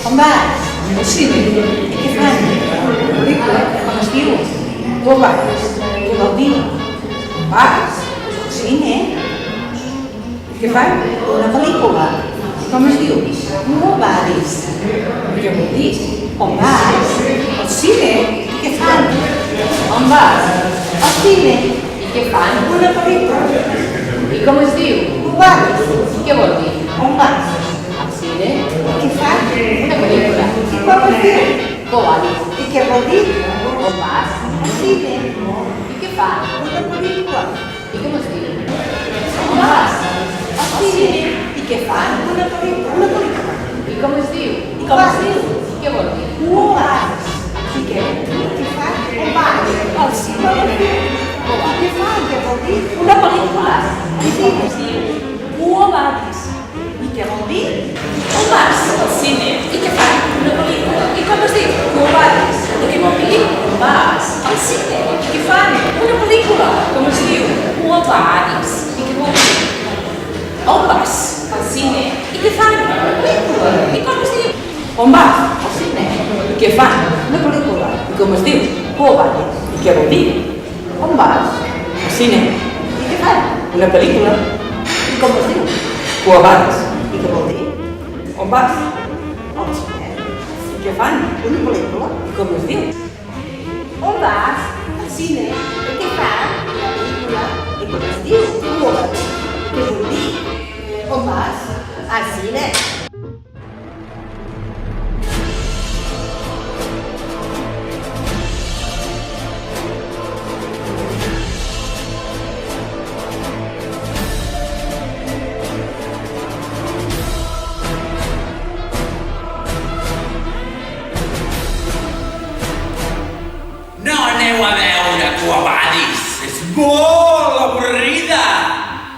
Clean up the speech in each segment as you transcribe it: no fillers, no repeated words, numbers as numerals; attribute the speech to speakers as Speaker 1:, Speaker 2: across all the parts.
Speaker 1: On vas? Al cine. I què fan? Una pel·lícula? Com es diu? Tu vas? Què vol dir? Vas? Al cine? I què fan? Una pel·lícula? Com es diu? No vas? Què vol dir? On vas? Al cine? I què fan? On vas? Al cine.
Speaker 2: I què fan?
Speaker 1: Una pel·lícula?
Speaker 2: I com es diu?
Speaker 1: Tu vas?
Speaker 2: I què vol dir?
Speaker 1: On vas?
Speaker 2: Al cine?
Speaker 1: I què fan?
Speaker 2: Una pel·lícula.
Speaker 1: I com es diu?
Speaker 2: Covalis.
Speaker 1: I què vol dir?
Speaker 2: On vas?
Speaker 1: Al cine.
Speaker 2: I què fan?
Speaker 1: Una pel·lícula.
Speaker 2: I com es diu?
Speaker 1: On vas? Al cine. I què fan? Una pel·lícula. Una pel·lícula.
Speaker 2: I com es diu?
Speaker 1: I com es diu?
Speaker 2: I què vol dir?
Speaker 1: On vas? I què? Què fan? On vas? Al cine. I què fan? Què vol dir? Una pel·lícula. I com es diu? On vas? I què vol dir? On vas? Al cine. I què fan? Una pel·lícula. I com es diu? On vas? I què vol dir? On vas? Al cine. I què fan? Una pel·lícula. Com es diu? On vas? I què vol dir? On vas? Al cine. I què fan? Una pel·lícula. I com es diu? On vas? Al cine. I què fan? Una pel·lícula. I com es diu? On vas? I què vol dir? On vas? Al cine. I què fan? Una pel·lícula. I com es diu? On vas? I què vol dir? On vas? Al cine. I què fan? Una pel·lícula. I com es diu? On vas? Al cine. I què fan? Una pel·lícula. I com es diu? On vas? Què vol dir? On vas? Al cine.
Speaker 3: No aneu a veure Quabadis, és molt avorrida!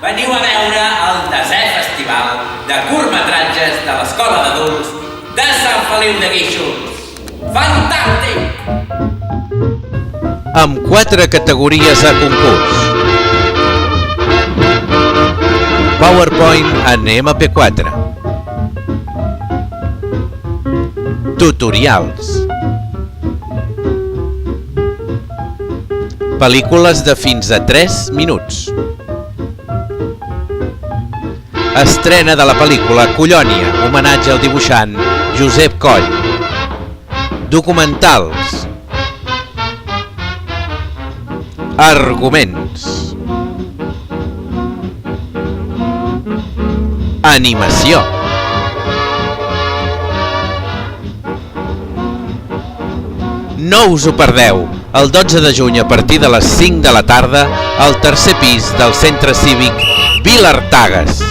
Speaker 3: Veniu a veure el 10è Festival de curtmetratges de l'Escola d'Adults de Sant Feliu de Guíxols. Fantàstic!
Speaker 4: Amb 4 categories a concurs. PowerPoint en MP4. Tutorials. Pel·lícules de fins a 3 minuts. Estrena de la pel·lícula Collònia, homenatge al dibuixant Josep Coll. Documentals. Arguments. Animació. No us ho perdeu, el 12 de juny a partir de les 5 de la tarda al tercer pis del Centre Cívic Vilartagas.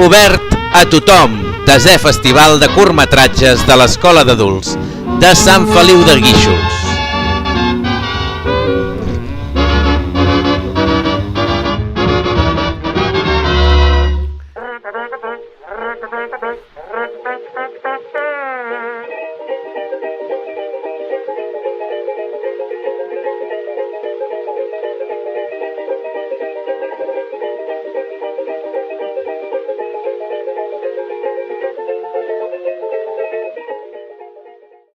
Speaker 4: Obert a tothom, 10è Festival de curtmetratges de l'Escola d'Adults de Sant Feliu de Guíxols.